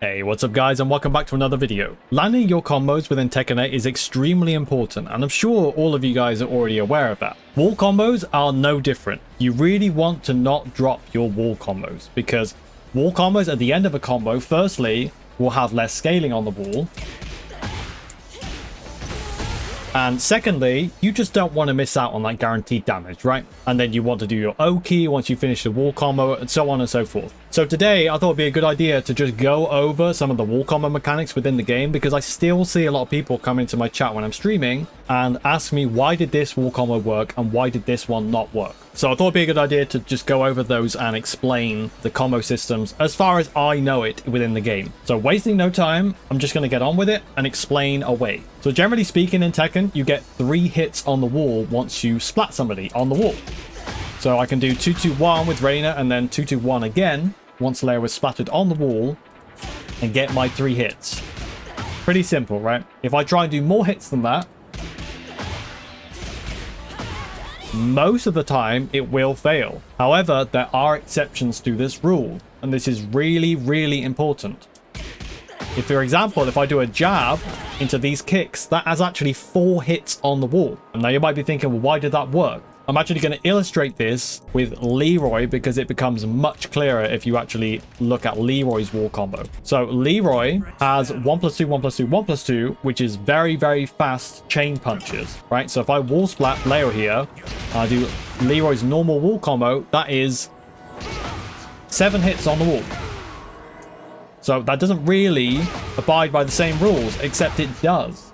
Hey, what's up guys, and welcome back to another video. Landing your combos within Tekken 8 is extremely important, and I'm sure all of you guys are already aware of that. Wall combos are no different. You really want to not drop your wall combos, because wall combos at the end of a combo, firstly, will have less scaling on the wall. And secondly, you just don't want to miss out on that guaranteed damage, right? And then you want to do your O key once you finish the wall combo, and so on and so forth. So today, I thought it'd be a good idea to just go over some of the wall combo mechanics within the game, because I still see a lot of people come into my chat when I'm streaming and ask me, why did this wall combo work and why did this one not work? So I thought it'd be a good idea to just go over those and explain the combo systems as far as I know it within the game. So wasting no time, I'm just going to get on with it and explain away. So generally speaking in Tekken, you get 3 hits on the wall once you splat somebody on the wall. So I can do 2-2-1 with Reina and then 2-2-1 again once Leroy was splattered on the wall and get my 3 hits. Pretty simple, right? If I try and do more hits than that, most of the time it will fail. However, there are exceptions to this rule, and this is really, really important. If, for example, if I do a jab into these kicks, that has actually 4 hits on the wall. And now you might be thinking, well, why did that work? I'm actually going to illustrate this with Leroy because it becomes much clearer if you actually look at Leroy's wall combo. So Leroy has 1+2, 1+2, 1+2, which is very, very fast chain punches, right? So if I wall splat Leo here, I do Leroy's normal wall combo, that is 7 hits on the wall. So that doesn't really abide by the same rules, except it does.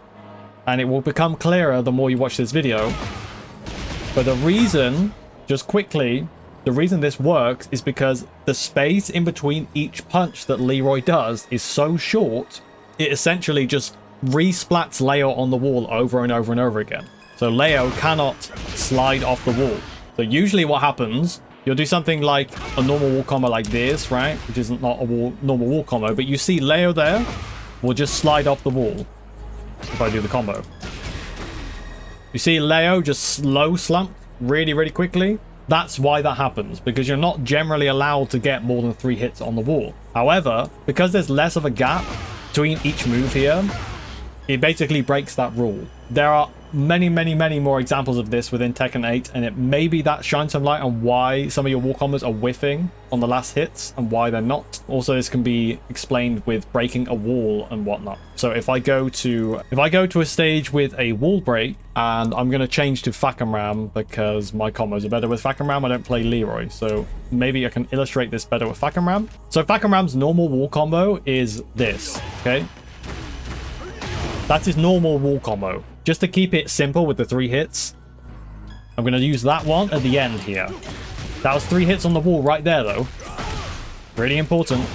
And it will become clearer the more you watch this video. But the reason, just quickly, the reason this works is because the space in between each punch that Leroy does is so short, it essentially just re-splats Leo on the wall over and over and over again. So Leo cannot slide off the wall. So usually what happens, you'll do something like a normal wall combo like this, right? Which isn't not a normal wall combo, but you see Leo there will just slide off the wall if I do the combo. You see Leo just slow slump really, really quickly. That's why that happens, because you're not generally allowed to get more than 3 hits on the wall. However, because there's less of a gap between each move here, it basically breaks that rule. There are many, many, many more examples of this within Tekken 8, and it maybe that shines some light on why some of your wall combos are whiffing on the last hits and why they're not. Also, this can be explained with breaking a wall and whatnot. So if I go to a stage with a wall break, and I'm going to change to Fahkumram because my combos are better with Fahkumram. I don't play Leroy, so maybe I can illustrate this better with Fahkumram. So Fahkumram's normal wall combo is this, okay? That's his normal wall combo. Just to keep it simple with the 3 hits, I'm going to use that one at the end here. That was 3 hits on the wall right there, though. Really important.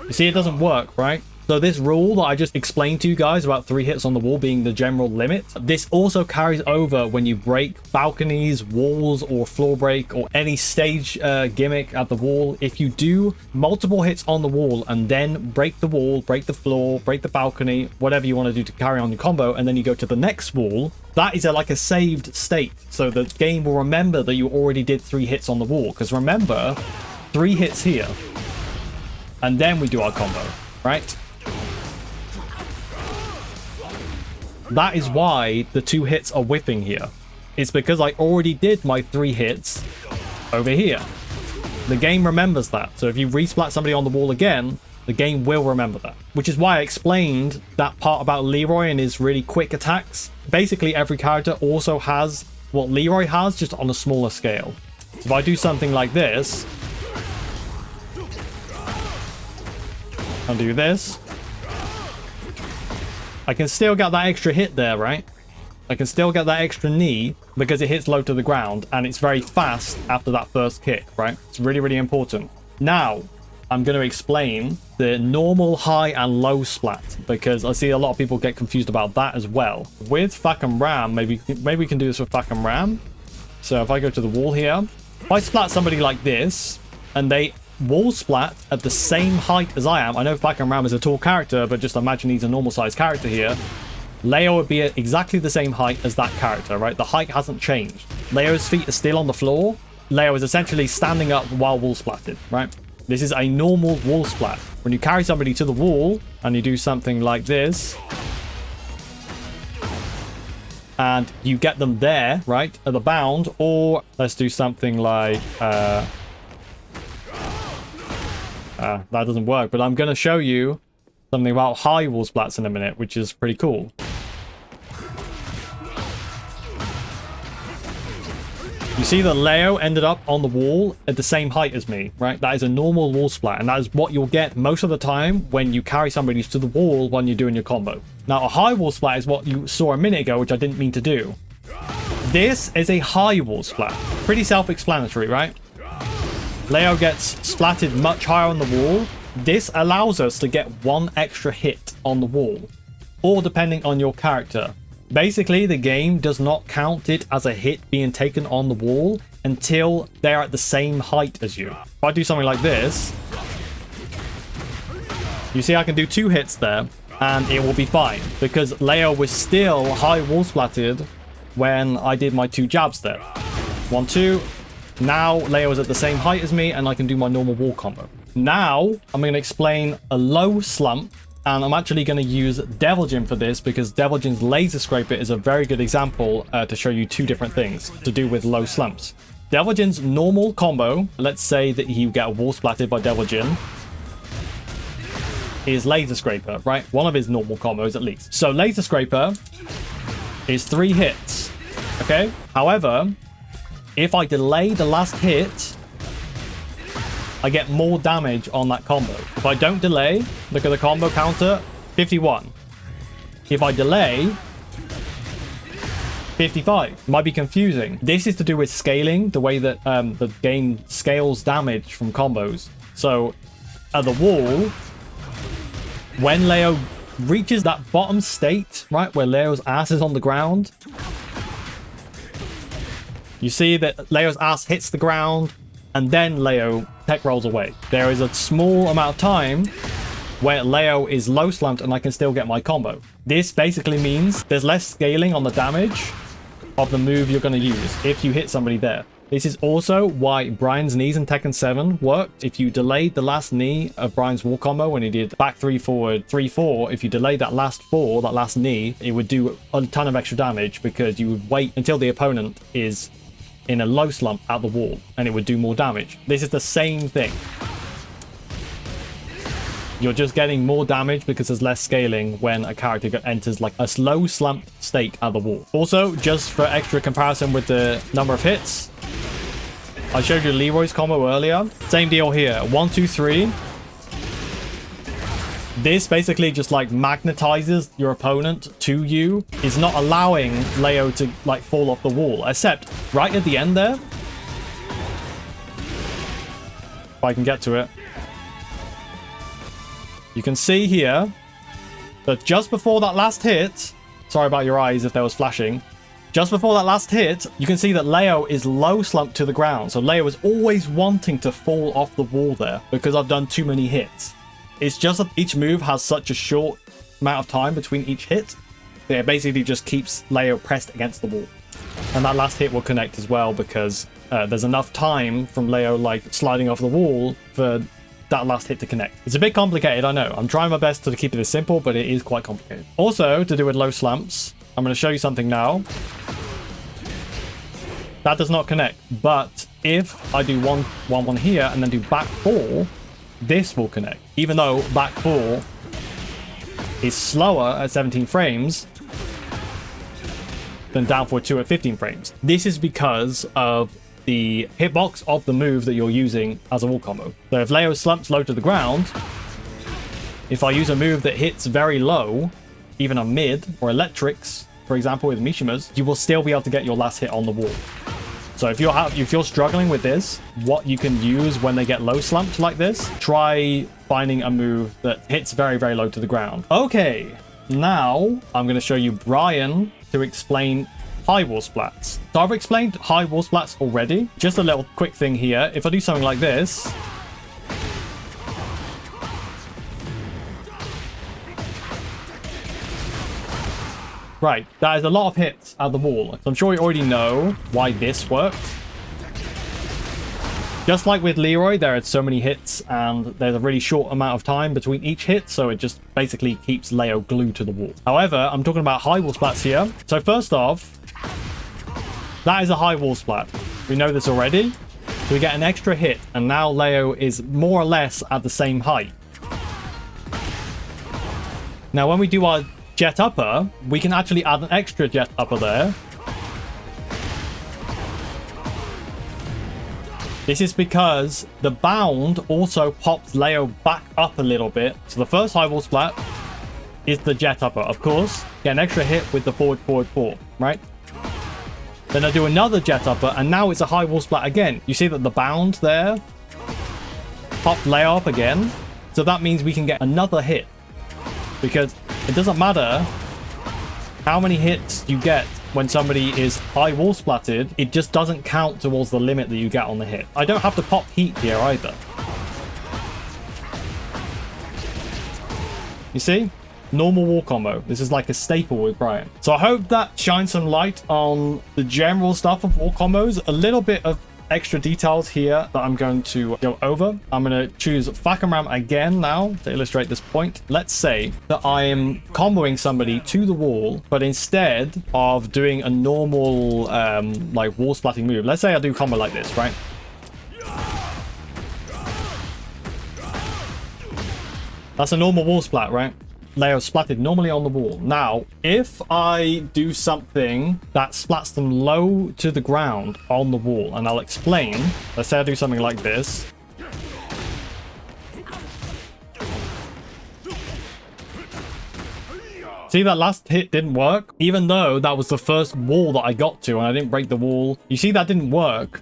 You see, it doesn't work, right? So this rule that I just explained to you guys about 3 hits on the wall being the general limit, this also carries over when you break balconies, walls, or floor break, or any stage gimmick at the wall. If you do multiple hits on the wall and then break the wall, break the floor, break the balcony, whatever you want to do to carry on your combo, and then you go to the next wall, that is like a saved state. So the game will remember that you already did 3 hits on the wall. Because remember, 3 hits here, and then we do our combo, right? That is why the 2 hits are whipping here. It's because I already did my 3 hits over here. The game remembers that. So if you resplat somebody on the wall again, the game will remember that. Which is why I explained that part about Leroy and his really quick attacks. Basically, every character also has what Leroy has, just on a smaller scale. So if I do something like this, I'll do this. I can still get that extra hit there, right? I can still get that extra knee because it hits low to the ground and it's very fast after that first kick, right? It's really, really important. Now, I'm going to explain the normal, high, and low splat because I see a lot of people get confused about that as well. With Fahkumram, maybe we can do this with Fahkumram. So if I go to the wall here, if I splat somebody like this and they wall splat at the same height as I am. I know Fahkumram is a tall character, but just imagine he's a normal sized character here. Leo would be at exactly the same height as that character, right? The height hasn't changed. Leo's feet are still on the floor. Leo is essentially standing up while wall splatted, right? This is a normal wall splat. When you carry somebody to the wall and you do something like this, and you get them there, right, at the bound, or let's do something like, that doesn't work, but I'm going to show you something about high wall splats in a minute, which is pretty cool. You see that Leo ended up on the wall at the same height as me, right? That is a normal wall splat, and that is what you'll get most of the time when you carry somebody to the wall when you're doing your combo. Now, a high wall splat is what you saw a minute ago, which I didn't mean to do. This is a high wall splat. Pretty self-explanatory, right? Leo gets splatted much higher on the wall. This allows us to get one extra hit on the wall, or depending on your character. Basically, the game does not count it as a hit being taken on the wall until they're at the same height as you. If I do something like this, you see I can do 2 hits there, and it will be fine, because Leo was still high wall splatted when I did my 2 jabs there. 1, 2. Now, Leo is at the same height as me, and I can do my normal wall combo. Now, I'm going to explain a low slump. And I'm actually going to use Devil Jin for this, because Devil Jin's Laser Scraper is a very good example to show you 2 different things to do with low slumps. Devil Jin's normal combo, let's say that you get a wall splatted by Devil Jin, is Laser Scraper, right? One of his normal combos at least. So Laser Scraper is 3 hits, okay? However, if I delay the last hit, I get more damage on that combo. If I don't delay, look at the combo counter, 51. If I delay, 55. Might be confusing. This is to do with scaling, the way that the game scales damage from combos. So at the wall, when Leo reaches that bottom state, right, where Leo's ass is on the ground, you see that Leo's ass hits the ground, and then Leo tech rolls away. There is a small amount of time where Leo is low slumped and I can still get my combo. This basically means there's less scaling on the damage of the move you're going to use if you hit somebody there. This is also why Bryan's knees in Tekken 7 worked. If you delayed the last knee of Bryan's wall combo when he did back 3 forward 3-4, if you delayed that last 4, that last knee, it would do a ton of extra damage, because you would wait until the opponent is in a low slump at the wall, and it would do more damage. This is the same thing. You're just getting more damage because there's less scaling when a character enters like a slow slump state at the wall. Also, just for extra comparison with the number of hits, I showed you Leroy's combo earlier. Same deal here. 1, 2, 3. This basically just like magnetizes your opponent to you. It's not allowing Leo to like fall off the wall, except right at the end there. If I can get to it. You can see here that just before that last hit, sorry about your eyes if there was flashing. Just before that last hit, you can see that Leo is low slumped to the ground. So Leo is always wanting to fall off the wall there because I've done too many hits. It's just that each move has such a short amount of time between each hit that it basically just keeps Leo pressed against the wall. And that last hit will connect as well, because there's enough time from Leo like sliding off the wall for that last hit to connect. It's a bit complicated, I know. I'm trying my best to keep it as simple, but it is quite complicated. Also, to do with low slumps, I'm going to show you something now. That does not connect, but if I do 1-1 here and then do back 4, this will connect. Even though back 4 is slower at 17 frames than down forward 2 at 15 frames. This is because of the hitbox of the move that you're using as a wall combo. So if Leo slumps low to the ground, if I use a move that hits very low, even a mid or electrics, for example with Mishima's, you will still be able to get your last hit on the wall. So if you're struggling with this, what you can use when they get low slumped like this, try finding a move that hits very, very low to the ground. Okay, now I'm going to show you Bryan to explain high wall splats. So I've explained high wall splats already. Just a little quick thing here. If I do something like this, right, that is a lot of hits at the wall. So I'm sure you already know why this works. Just like with Leroy, there are so many hits and there's a really short amount of time between each hit, so it just basically keeps Leo glued to the wall. However, I'm talking about high wall splats here. So first off, that is a high wall splat. We know this already. So we get an extra hit, and now Leo is more or less at the same height. Now, when we do our jet upper, we can actually add an extra jet upper there. This is because the bound also pops Leo back up a little bit. So the first high wall splat is the jet upper. Of course, get an extra hit with the forward, forward, forward, right? Then I do another jet upper, and now it's a high wall splat again. You see that the bound there popped Leo up again. So that means we can get another hit. Because it doesn't matter how many hits you get when somebody is high wall splatted, it just doesn't count towards the limit that you get on the hit. I don't have to pop heat here either. You see? Normal wall combo. This is like a staple with Bryan. So I hope that shines some light on the general stuff of wall combos. A little bit of extra details here that I'm going to go over. I'm going to choose Fahkumram again now to illustrate this point. Let's say that I am comboing somebody to the wall, but instead of doing a normal like wall splatting move, let's say I do combo like this, right? That's a normal wall splat, right? Leo splatted normally on the wall. Now, if I do something that splats them low to the ground on the wall, and I'll explain. Let's say I do something like this. See, that last hit didn't work, even though that was the first wall that I got to and I didn't break the wall. You see, that didn't work.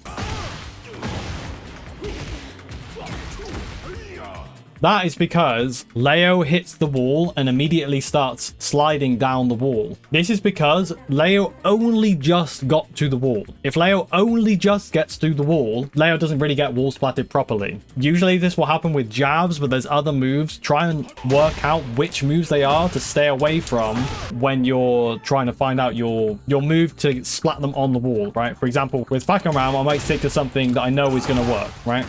That is because Leo hits the wall and immediately starts sliding down the wall. This is because Leo only just got to the wall. If Leo only just gets to the wall, Leo doesn't really get wall splatted properly. Usually this will happen with jabs, but there's other moves. Try and work out which moves they are to stay away from when you're trying to find out your move to splat them on the wall, right? For example, with Fahkumram, I might stick to something that I know is going to work, right?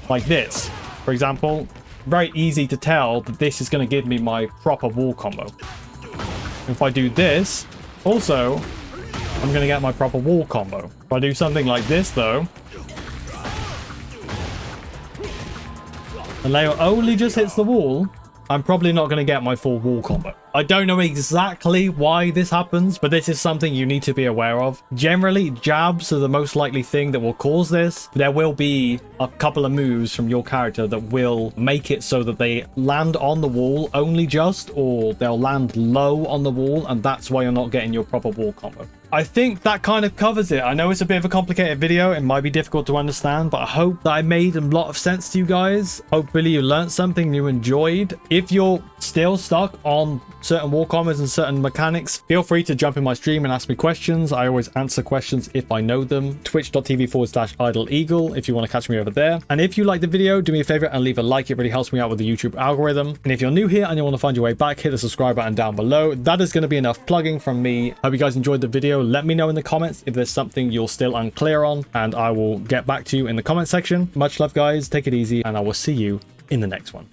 Like this. For example, very easy to tell that this is going to give me my proper wall combo. If I do this, also, I'm going to get my proper wall combo. If I do something like this, though, and Leo only just hits the wall, I'm probably not going to get my full wall combo. I don't know exactly why this happens, but this is something you need to be aware of. Generally, jabs are the most likely thing that will cause this. There will be a couple of moves from your character that will make it so that they land on the wall only just, or they'll land low on the wall, and that's why you're not getting your proper wall combo. I think that kind of covers it. I know it's a bit of a complicated video. It might be difficult to understand, but I hope that I made a lot of sense to you guys. Hopefully you learned something you enjoyed. If you're still stuck on certain wall combos and certain mechanics, feel free to jump in my stream and ask me questions. I always answer questions if I know them. Twitch.tv/idleeagle if you want to catch me over there. And if you like the video, do me a favor and leave a like. It really helps me out with the YouTube algorithm. And if you're new here and you want to find your way back, hit the subscribe button down below. That is going to be enough plugging from me. Hope you guys enjoyed the video. Let me know in the comments if there's something you're still unclear on, and I will get back to you in the comment section. Much love, guys. Take it easy, and I will see you in the next one.